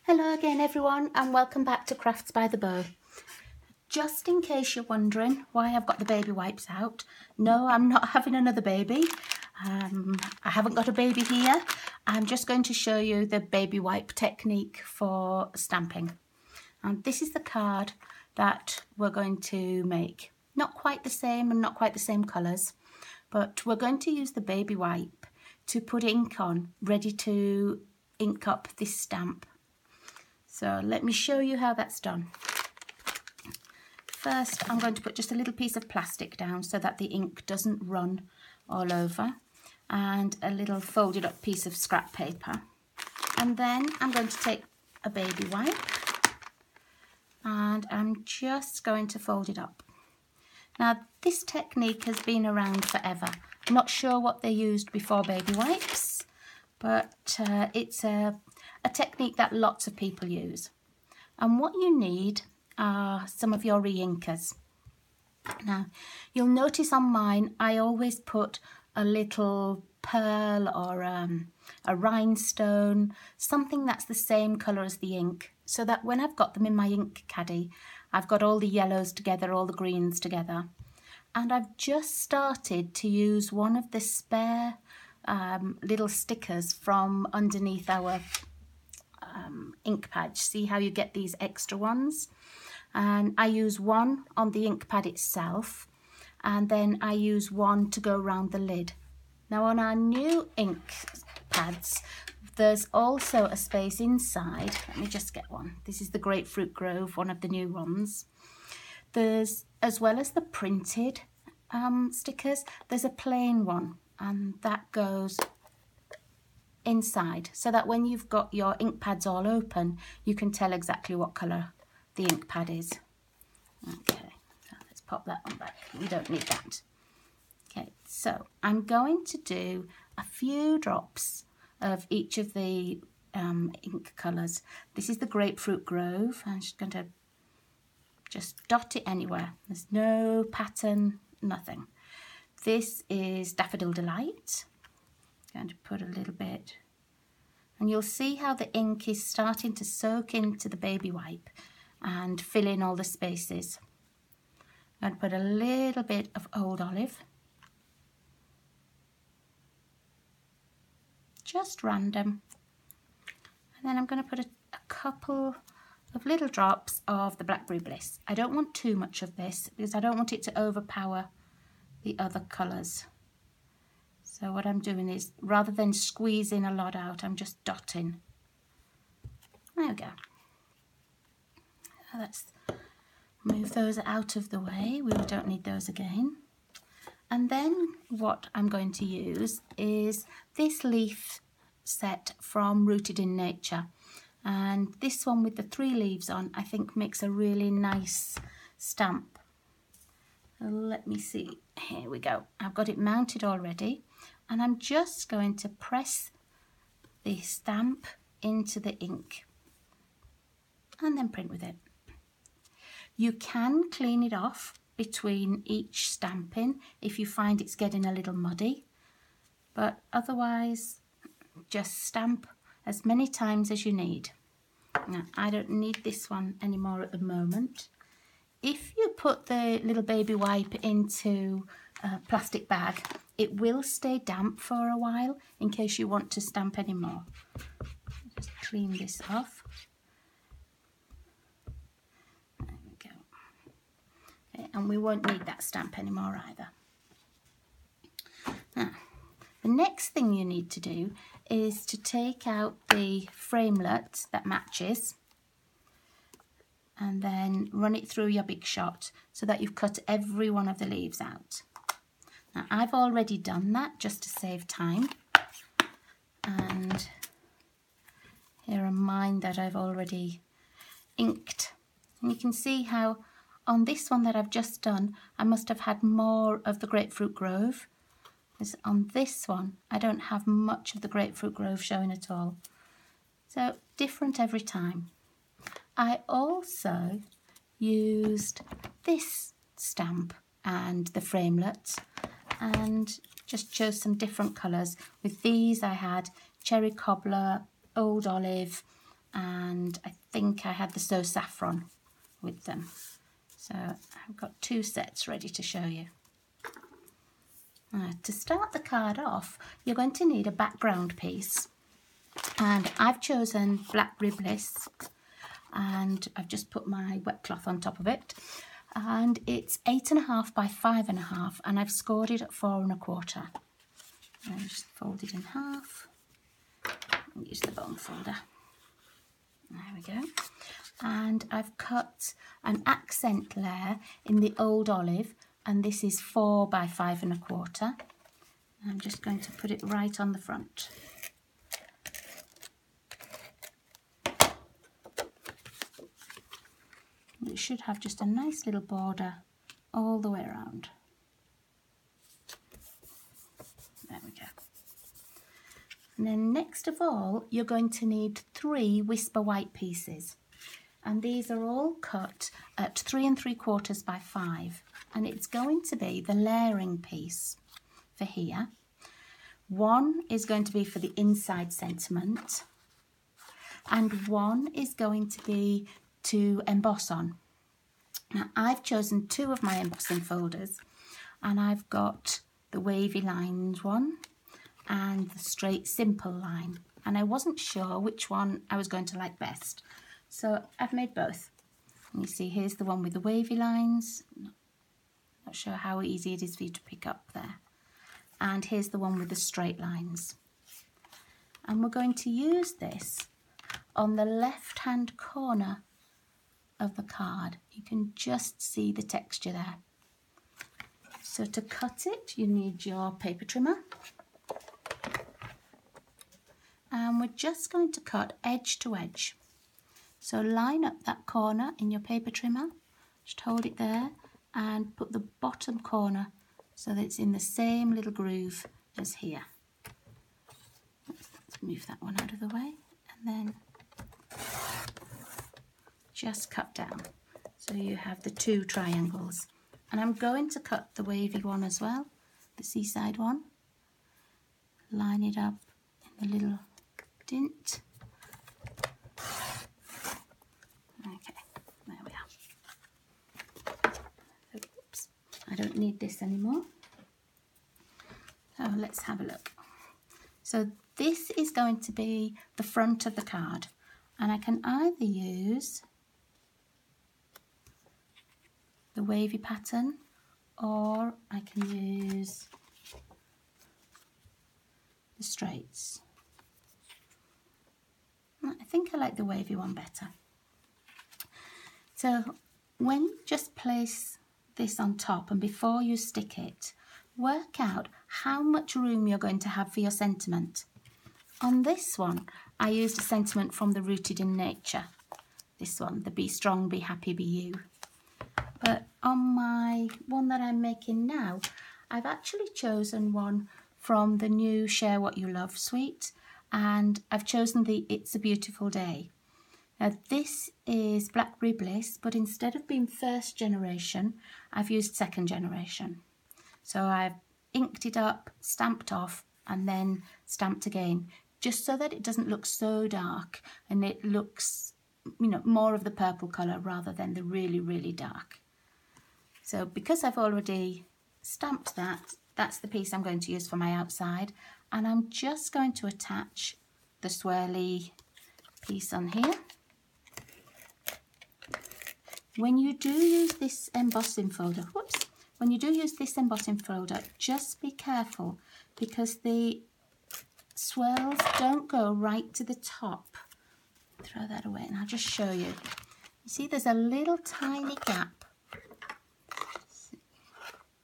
Hello again everyone, and welcome back to Crafts by the Bow. Just in case you're wondering why I've got the baby wipes out, no, I'm not having another baby. I haven't got a baby here. I'm just going to show you the baby wipe technique for stamping. And this is the card that we're going to make. Not quite the same and not quite the same colours, but we're going to use the baby wipe to put ink on, ready to ink up this stamp. So let me show you how that's done. First, I'm going to put just a little piece of plastic down so that the ink doesn't run all over, and a little folded up piece of scrap paper. And then I'm going to take a baby wipe and I'm just going to fold it up. Now, this technique has been around forever. I'm not sure what they used before baby wipes, but it's a technique that lots of people use. And what you need are some of your re-inkers. Now, you'll notice on mine, I always put a little pearl or a rhinestone, something that's the same colour as the ink, so that when I've got them in my ink caddy, I've got all the yellows together, all the greens together. And I've just started to use one of the spare little stickers from underneath our ink pad. See how you get these extra ones? And I use one on the ink pad itself, and then I use one to go around the lid. Now on our new ink pads, there's also a space inside. Let me just get one. This is the Grapefruit Grove, one of the new ones. There's, as well as the printed stickers, there's a plain one, and that goes inside, so that when you've got your ink pads all open, you can tell exactly what colour the ink pad is. Okay, so let's pop that one back. We don't need that. Okay, so I'm going to do a few drops of each of the ink colours. This is the Grapefruit Grove. I'm just going to dot it anywhere. There's no pattern, nothing. This is Daffodil Delight. Going to put a little bit, and you'll see how the ink is starting to soak into the baby wipe and fill in all the spaces. I'm going to put a little bit of Old Olive, just random, and then I'm going to put a couple of little drops of the Blackberry Bliss. I don't want too much of this because I don't want it to overpower the other colours. So what I'm doing is, rather than squeezing a lot out, I'm just dotting. There we go. So let's move those out of the way. We don't need those again. And then what I'm going to use is this leaf set from Rooted in Nature. And this one with the 3 leaves on, I think makes a really nice stamp. Let me see. Here we go. I've got it mounted already. And I'm just going to press the stamp into the ink and then print with it. You can clean it off between each stamping if you find it's getting a little muddy, but otherwise just stamp as many times as you need. Now, I don't need this one anymore at the moment. If you put the little baby wipe into a plastic bag, it will stay damp for a while in case you want to stamp any more. Just clean this off. There we go. Okay, and we won't need that stamp anymore either. Now, the next thing you need to do is to take out the framelit that matches and then run it through your Big Shot so that you've cut every one of the leaves out. Now, I've already done that just to save time, and here are mine that I've already inked. And you can see how on this one that I've just done, I must have had more of the Grapefruit Grove. Because on this one, I don't have much of the Grapefruit Grove showing at all. So different every time. I also used this stamp and the framelit and just chose some different colours. With these I had Cherry Cobbler, Old Olive and I think I had the So Saffron with them. So I've got 2 sets ready to show you. To start the card off, you're going to need a background piece, and I've chosen Black Ribless, and I've just put my wet cloth on top of it, and it's 8.5 by 5.5, and I've scored it at 4 1/4. And just fold it in half and use the bone folder. There we go. And I've cut an accent layer in the old olive, and this is 4 by 5 1/4. I'm just going to put it right on the front. It should have just a nice little border all the way around. There we go. And then next of all, you're going to need 3 Whisper White pieces. And these are all cut at 3 3/4 by 5. And it's going to be the layering piece for here. One is going to be for the inside sentiment, and one is going to be to emboss on. Now I've chosen 2 of my embossing folders, and I've got the wavy lines one and the straight simple line, and I wasn't sure which one I was going to like best, so I've made both. And you see, here's the one with the wavy lines. Not sure how easy it is for you to pick up there. And here's the one with the straight lines. And we're going to use this on the left hand corner of the card. You can just see the texture there. So to cut it, you need your paper trimmer. And we're just going to cut edge to edge. So line up that corner in your paper trimmer, just hold it there and put the bottom corner so that it's in the same little groove as here. Let's move that one out of the way, and then just cut down. So you have the 2 triangles. And I'm going to cut the wavy one as well, the seaside one. Line it up in the little dint. Okay, there we are. Oops, I don't need this anymore. So let's have a look. So this is going to be the front of the card, and I can either use the wavy pattern, or I can use the straights. I think I like the wavy one better. So when you just place this on top, and before you stick it, work out how much room you're going to have for your sentiment. On this one, I used a sentiment from the Rooted in Nature. This one, the Be Strong, Be Happy, Be You. But on my one that I'm making now, I've actually chosen one from the new Share What You Love suite, and I've chosen the It's a Beautiful Day. Now this is Black Ribless, but instead of being 1st generation, I've used 2nd generation. So I've inked it up, stamped off, and then stamped again, just so that it doesn't look so dark, and it looks, you know, more of the purple colour rather than the really, really dark. So because I've already stamped that, that's the piece I'm going to use for my outside, and I'm just going to attach the swirly piece on here. When you do use this embossing folder, just be careful, because the swirls don't go right to the top. Throw that away and I'll just show you. You see there's a little tiny gap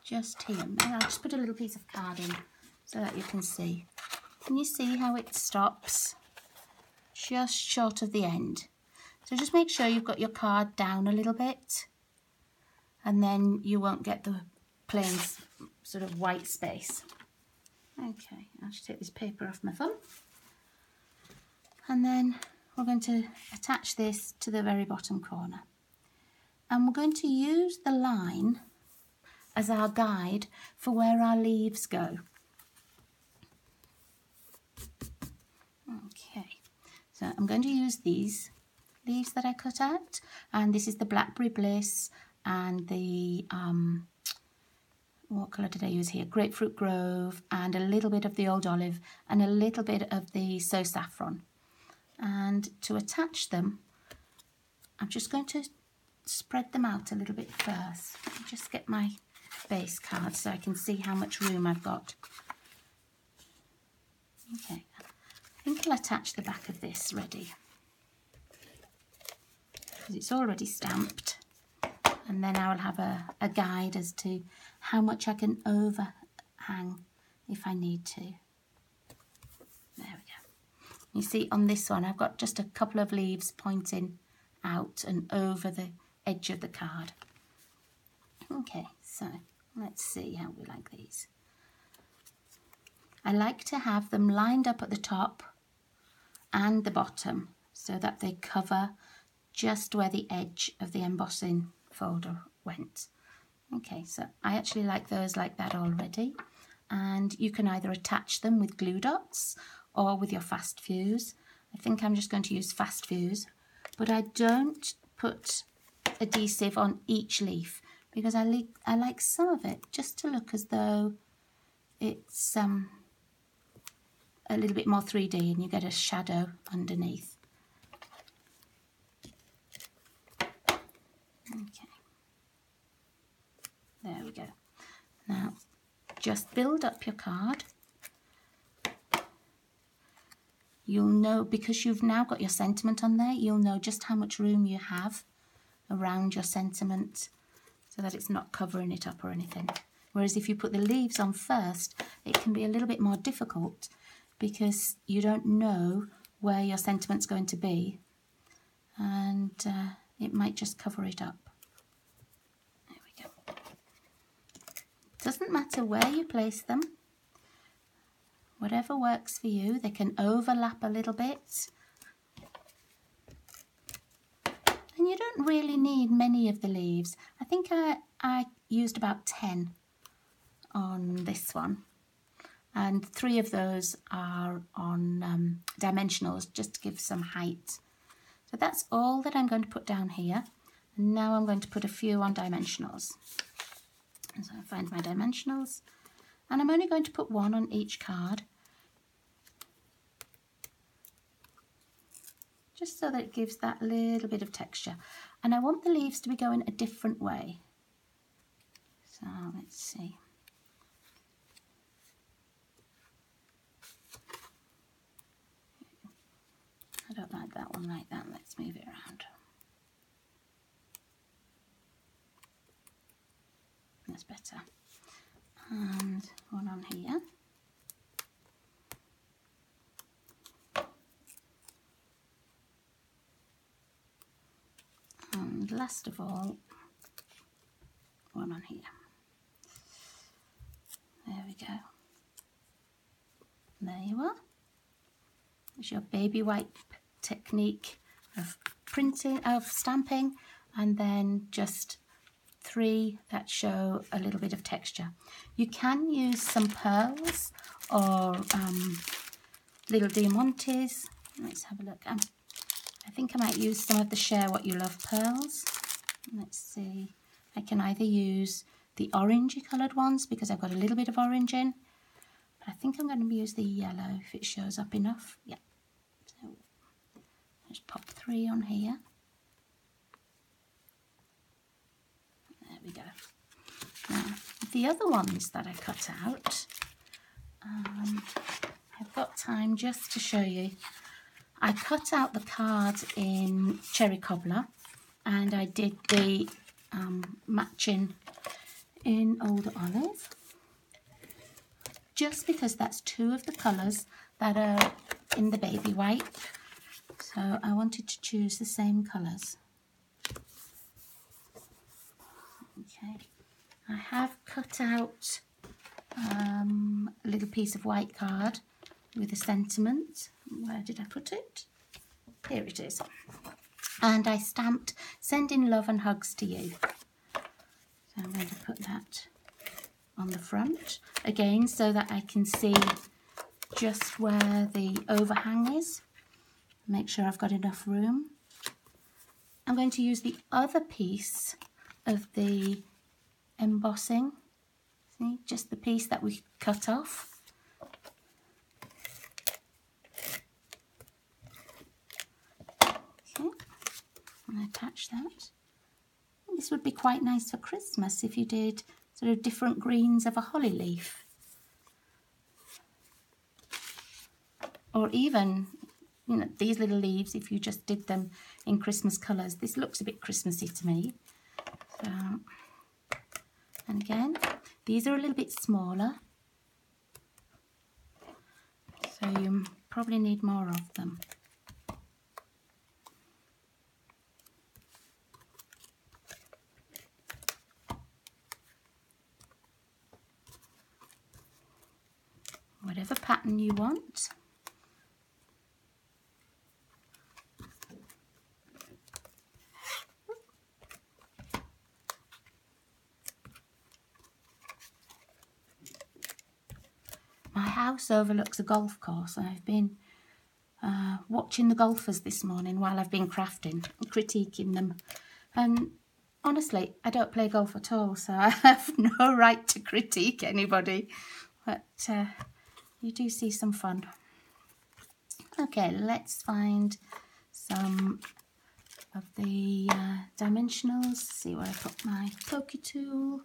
just here, and I'll just put a little piece of card in so that you can see. Can you see how it stops just short of the end? So just make sure you've got your card down a little bit, and then you won't get the plain sort of white space. Okay, I'll just take this paper off my thumb, and then we're going to attach this to the very bottom corner, and we're going to use the line as our guide for where our leaves go. Okay, So I'm going to use these leaves that I cut out, and this is the Blackberry Bliss and the what colour did I use here? Grapefruit Grove, and a little bit of the Old Olive and a little bit of the So Saffron. And to attach them, I'm just going to spread them out a little bit first. Let me just get my base card so I can see how much room I've got. Okay, I think I'll attach the back of this ready, because it's already stamped, and then I'll have a guide as to how much I can overhang if I need to. There we go. You see on this one I've got just a couple of leaves pointing out and over the edge of the card. Okay, so let's see how we like these. I like to have them lined up at the top and the bottom so that they cover just where the edge of the embossing folder went. Okay, so I actually like those like that already, and you can either attach them with glue dots or with your fast fuse. I think I'm just going to use fast fuse, but I don't put adhesive on each leaf because I like some of it just to look as though it's a little bit more 3D and you get a shadow underneath. Okay, there we go. Now just build up your card. You'll know, because you've now got your sentiment on there, you'll know just how much room you have around your sentiment so that it's not covering it up or anything. Whereas if you put the leaves on first, it can be a little bit more difficult because you don't know where your sentiment's going to be, and it might just cover it up. There we go. Doesn't matter where you place them, whatever works for you. They can overlap a little bit, and you don't really need many of the leaves. I think I used about 10 on this one, and 3 of those are on dimensionals just to give some height. So that's all that I'm going to put down here, and now I'm going to put a few on dimensionals. So I find my dimensionals, and I'm only going to put 1 on each card, just so that it gives that little bit of texture. And I want the leaves to be going a different way. So let's see. I don't like that one like that. Let's move it around. That's better. And 1 on here. And last of all, 1 on here. There we go. There you are. There's your baby wipe technique of printing, of stamping, and then just 3 that show a little bit of texture. You can use some pearls or little diamantes. Let's have a look. I think I might use some of the Share What You Love pearls. Let's see. I can either use the orangey coloured ones because I've got a little bit of orange in. But I think I'm going to use the yellow if it shows up enough. Yeah. So just pop 3 on here. There we go. Now, the other ones that I cut out, I've got time just to show you. I cut out the card in Cherry Cobbler, and I did the matching in Old Olive, just because that's 2 of the colours that are in the baby wipe, so I wanted to choose the same colours. Okay, I have cut out a little piece of white card with a sentiment. Where did I put it? Here it is. And I stamped "Sending love and hugs to you." So I'm going to put that on the front again so that I can see just where the overhang is. Make sure I've got enough room. I'm going to use the other piece of the embossing. See, just the piece that we cut off. Okay, and attach that. This would be quite nice for Christmas if you did sort of different greens of a holly leaf. Or even, you know, these little leaves, if you just did them in Christmas colours. This looks a bit Christmassy to me. So, and again, these are a little bit smaller, so you probably need more of them. Whatever pattern you want. My house overlooks a golf course, and I've been watching the golfers this morning while I've been crafting and critiquing them. And honestly, I don't play golf at all, so I have no right to critique anybody. But you do see some fun. Okay, let's find some of the dimensionals. See where I put my pokey tool.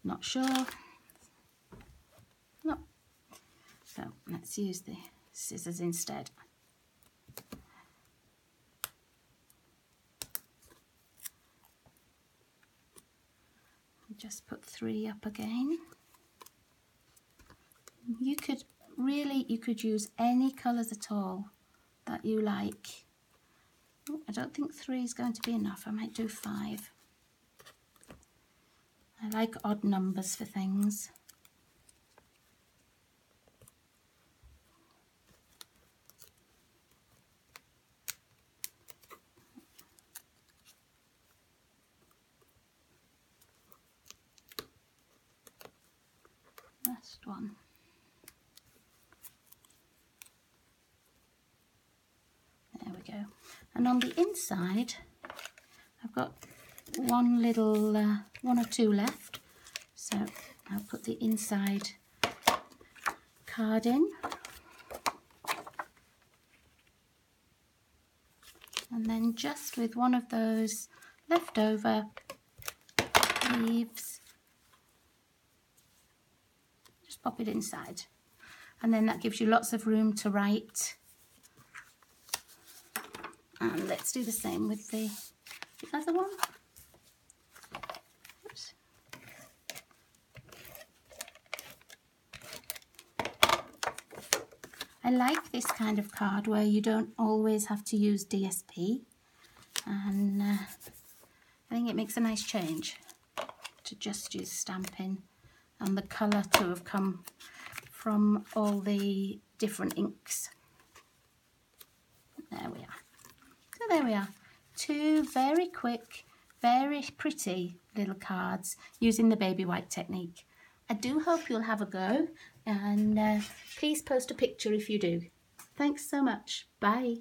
Not sure. No. So let's use the scissors instead. Just put 3 up again. You could use any colours at all that you like. Oh, I don't think 3 is going to be enough. I might do 5. I like odd numbers for things. Last one. There we go. And on the inside, I've got one or two left. So I'll put the inside card in. And then just with one of those leftover leaves, just pop it inside. And then that gives you lots of room to write. And let's do the same with the other one. Oops. I like this kind of card where you don't always have to use DSP, and I think it makes a nice change to just use stamping and the colour to have come from all the different inks. There we are. So there we are. 2 very quick, very pretty little cards using the baby white technique. I do hope you'll have a go, and please post a picture if you do. Thanks so much. Bye.